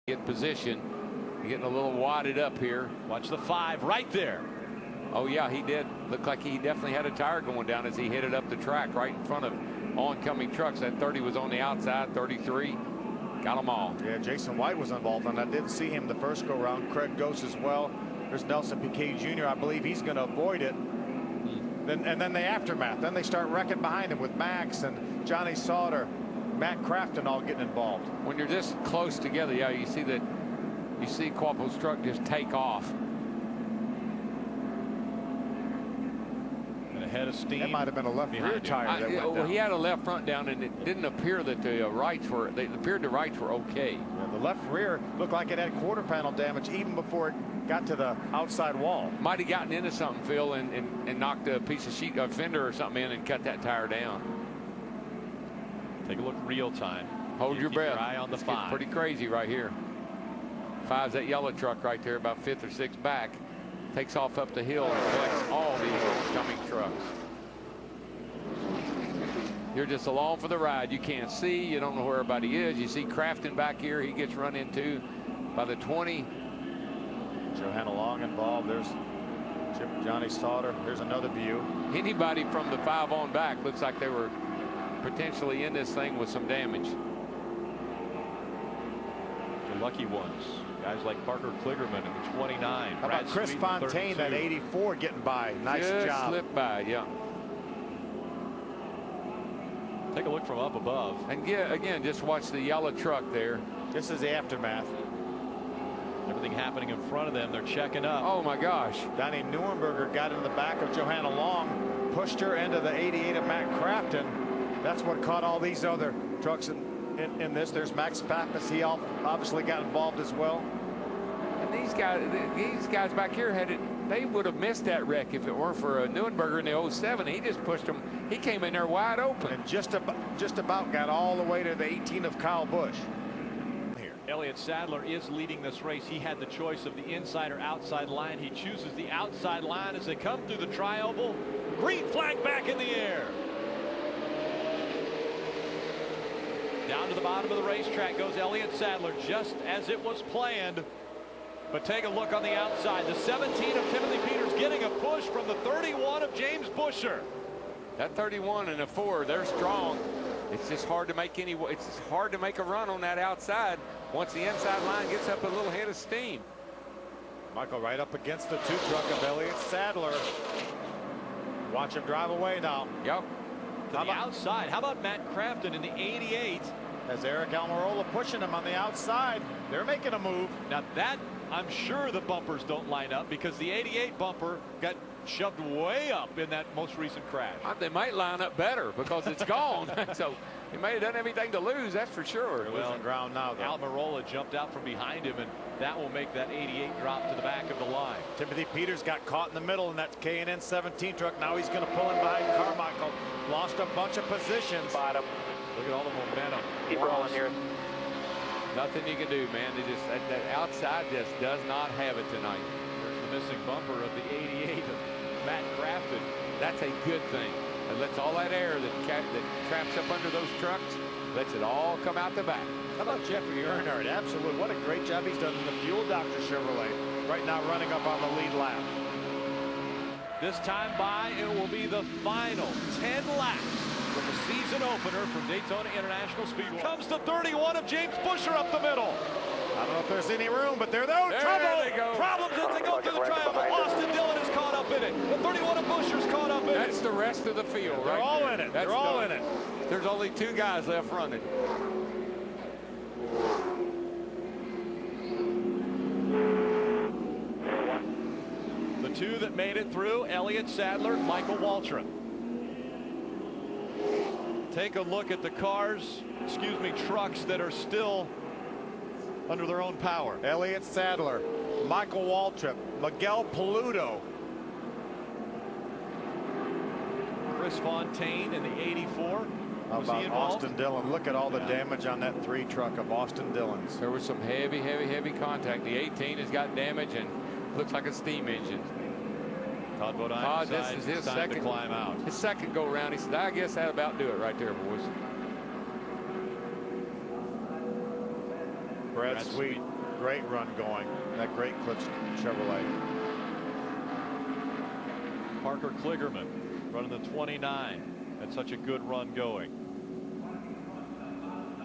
get position. Getting a little wadded up here. Watch the 5 right there. Oh yeah, he did. Looked like he definitely had a tire going down as he hit it up the track right in front of oncoming trucks. That 30 was on the outside, 33. Got them all. Yeah, Jason White was involved on that. Didn't see him the first go round. Craig Ghost as well. There's Nelson Piquet Jr. I believe he's going to avoid it. And then the aftermath. Then they start wrecking behind him with Max and Johnny Sauter, Matt Crafton all getting involved. When you're this close together, yeah, you see that. You see Quappo's truck just take off. And a head of steam. That might have been a left rear tire that went down. He had a left front down, and it didn't appear that the rights were. It appeared the rights were okay. Yeah, the left rear looked like it had quarter panel damage even before it got to the outside wall. Might have gotten into something, Phil, and knocked a piece of sheet, a fender or something in, and cut that tire down. Take a look real time. Hold your breath. Your eye on the 5. Pretty crazy right here. 5's that yellow truck right there, about 5th or 6th back. Takes off up the hill and collects all these oncoming trucks. You're just along for the ride. You can't see. You don't know where everybody is. You see Crafton back here. He gets run into by the 20. Johanna Long involved. There's Johnny Sauter. There's another view. Anybody from the 5 on back looks like they were potentially in this thing with some damage. The lucky ones. Guys like Parker Kligerman in the 29. How about Chris Fontaine, that 84, getting by? Nice job. Slipped by, yeah. Take a look from up above. And again, just watch the yellow truck there. This is the aftermath. Everything happening in front of them. They're checking up. Oh my gosh. Donnie Neuenberger got in the back of Johanna Long, pushed her into the 88 of Matt Crafton. That's what caught all these other trucks in this. There's Max Pappas. He obviously got involved as well. And these guys back here had it. They would have missed that wreck if it weren't for Neuenberger in the 07. He just pushed them. He came in there wide open. And just about got all the way to the 18 of Kyle Busch. Here, Elliott Sadler is leading this race. He had the choice of the inside or outside line. He chooses the outside line as they come through the tri-oval. Green flag back in the air. Down to the bottom of the racetrack goes Elliott Sadler, just as it was planned. But take a look on the outside. The 17 of Timothy Peters getting a push from the 31 of James Buescher. That 31 and a 4, they're strong. It's just hard to make it's hard to make a run on that outside once the inside line gets up a little head of steam. Michael right up against the 2 truck of Elliott Sadler. Watch him drive away now. Yep. To the outside. How about Matt Crafton in the 88? As Eric Almirola pushing him on the outside. They're making a move. Now that, I'm sure the bumpers don't line up because the 88 bumper got shoved way up in that most recent crash. They might line up better because it's gone. So he may have done everything to lose, that's for sure. Well, losing ground now, though. Almirola jumped out from behind him, and that will make that 88 drop to the back of the line. Timothy Peters got caught in the middle in that K&N 17 truck. Now he's going to pull in behind Carmichael. Lost a bunch of positions. Bottom. Look at all the momentum. Keep rolling here. Nothing you can do, man. They just that outside just does not have it tonight. There's the missing bumper of the 88 of Matt Crafton. That's a good thing. It lets all that air that traps up under those trucks, lets it all come out the back. How about Jeffrey Earnhardt? Absolutely. What a great job he's done in the Fuel Doctor Chevrolet. Right now running up on the lead lap. This time by, it will be the final 10 laps from the season opener from Daytona International Speedway. Comes the 31 of James Buescher up the middle. I don't know if there's any room, but they're there. There they go. Problems as they go through the triangle. Austin Dillon is caught up in it. The 31 of Buescher's caught up in it. That's the rest of the field, They're right all there. in it. That's They're all done. in it. There's only 2 guys left running. The 2 that made it through, Elliott Sadler, Michael Waltrip. Take a look at the cars, trucks that are still under their own power. Elliott Sadler, Michael Waltrip, Miguel Paludo. Chris Fontaine in the 84. How Was he about involved? Austin Dillon? Look at all the damage on that 3 truck of Austin Dillon's. There was some heavy contact. The 18 has got damage and looks like a steam engine. Todd Bodine Todd, this is his second to climb out. His second go around. He said, I guess that about do it right there, boys. Brad Sweet Great run going. That great Clips Chevrolet. Parker Kligerman running the 29. Had such a good run going.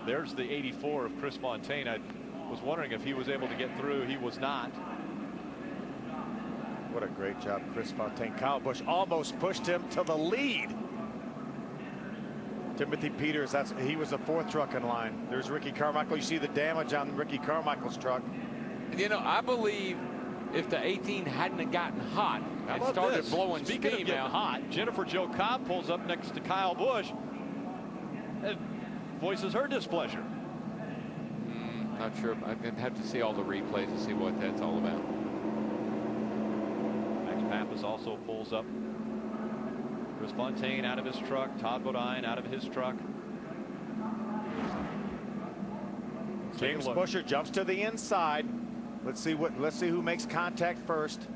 There's the 84 of Chris Fontaine. I was wondering if he was able to get through. He was not. What a great job, Chris Fontaine. Kyle Busch almost pushed him to the lead. Timothy Peters, he was the 4th truck in line. There's Ricky Carmichael. You see the damage on Ricky Carmichael's truck. You know, I believe if the 18 hadn't gotten hot and started blowing Speaking steam of getting out. hot, Jennifer Jo Cobb pulls up next to Kyle Busch and voices her displeasure. Not sure. I'd have to see all the replays to see what that's all about. Max Pappas also pulls up. Chris Fontaine out of his truck. Todd Bodine out of his truck. James Buescher jumps to the inside. Let's see who makes contact first.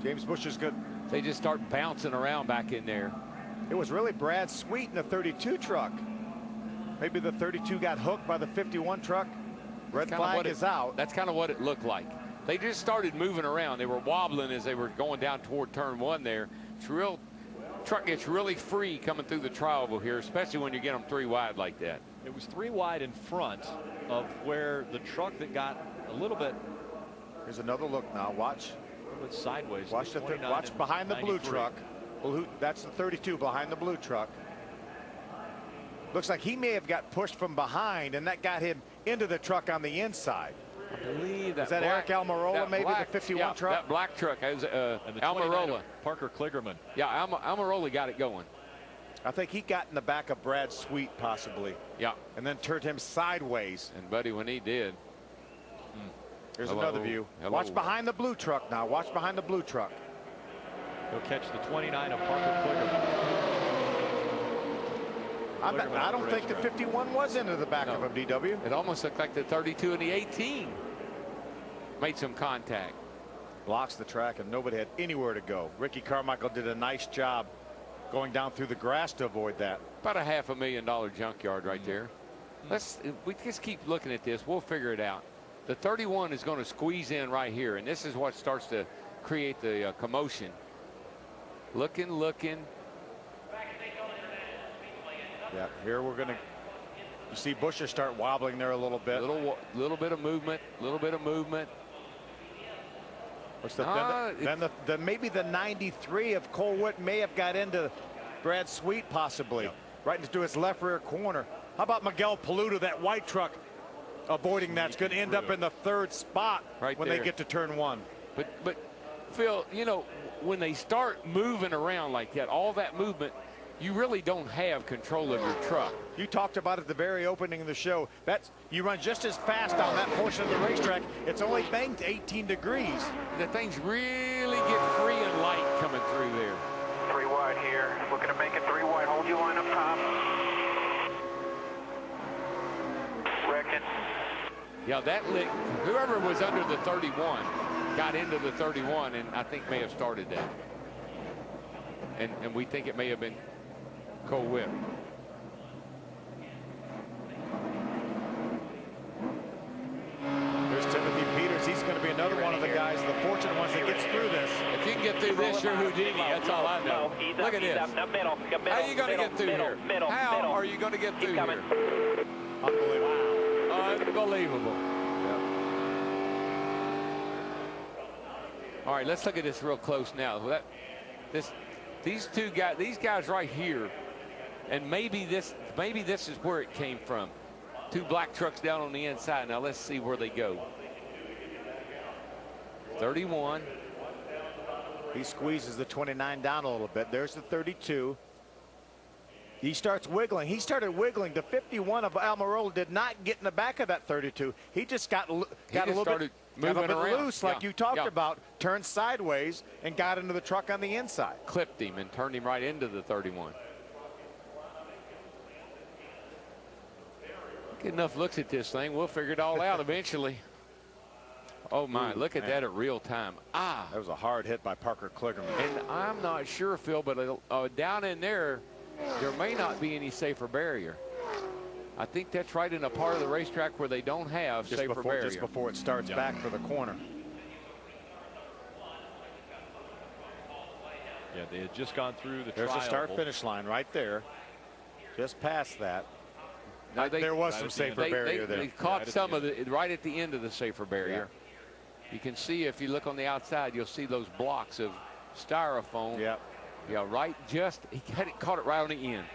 James Buescher's good. They just start bouncing around back in there. It was really Brad Sweet in the 32 truck. Maybe the 32 got hooked by the 51 truck. Red flag is out. That's kind of what it looked like. They just started moving around. They were wobbling as they were going down toward turn 1 there. Truck gets really free coming through the tri-oval here, especially when you get them 3 wide like that. It was 3 wide in front of where the truck that got a little bit. Here's another look now. Watch. A little bit sideways. Watch behind the blue truck. That's the 32 behind the blue truck. Looks like he may have got pushed from behind, and that got him into the truck on the inside. I believe that. Is that Eric Almirola, maybe the 51 truck? That black truck has Almirola. Parker Kligerman. Yeah, Almirola got it going. I think he got in the back of Brad Sweet, possibly. Yeah. And then turned him sideways. And buddy, when he did. There's another view. Watch behind the blue truck now. Watch behind the blue truck. He'll catch the 29 of Parker Kligerman. I don't think the 51 was into the back of him, DW. It almost looked like the 32 and the 18 made some contact. Blocks the track, and nobody had anywhere to go. Ricky Carmichael did a nice job going down through the grass to avoid that. About a $500,000 junkyard right there. We just keep looking at this. We'll figure it out. The 31 is going to squeeze in right here, and this is what starts to create the commotion. Looking. Yeah, here we're going to. You see Buescher start wobbling there a little bit. Little bit of movement. What's then maybe the 93 of Cole Witt may have got into Brad Sweet, possibly. Yep. Right into his left rear corner. How about Miguel Paluda, that white truck, avoiding that's going to end up in the 3rd spot when they get to turn 1. But Phil, you know, when they start moving around like that, all that movement, you really don't have control of your truck. You talked about at the very opening of the show. You run just as fast on that portion of the racetrack. It's only banked 18 degrees. The things really get free and light coming through there. 3 wide here. Looking to make it 3 wide. Hold your line up top. Reckon. Yeah, whoever was under the 31 got into the 31, and I think may have started that. And we think it may have been Cole Witt. There's Timothy Peters. He's going to be another one of the guys, the fortunate ones that gets through this. If you can get through this, you're Houdini. That's all I know. Look at this. How are you going to get through here? How are you going to get through here? Unbelievable. Wow. Unbelievable. All right, let's look at this real close now. These guys right here, and maybe this is where it came from. 2 black trucks down on the inside. Now let's see where they go. 31. He squeezes the 29 down a little bit. There's the 32. He starts wiggling. He started wiggling. The 51 of Almirola did not get in the back of that 32. He just got a little bit loose, like you talked about, turned sideways and got into the truck on the inside. Clipped him and turned him right into the 31. Get enough looks at this thing, we'll figure it all out eventually. Oh my, look at that at real time. That was a hard hit by Parker Kligerman. And I'm not sure, Phil, but down in there may not be any safer barrier. I think that's right in a part of the racetrack where they don't have safer barrier. Just before it starts back for the corner. Yeah, they had just gone through the There's trial. the start-finish line right there. Just past that. Now There was some safer barrier there. They caught some of it right at the end of the safer barrier. You can see, if you look on the outside, you'll see those blocks of styrofoam. Yep. Yeah, right. Just he caught it right on the end.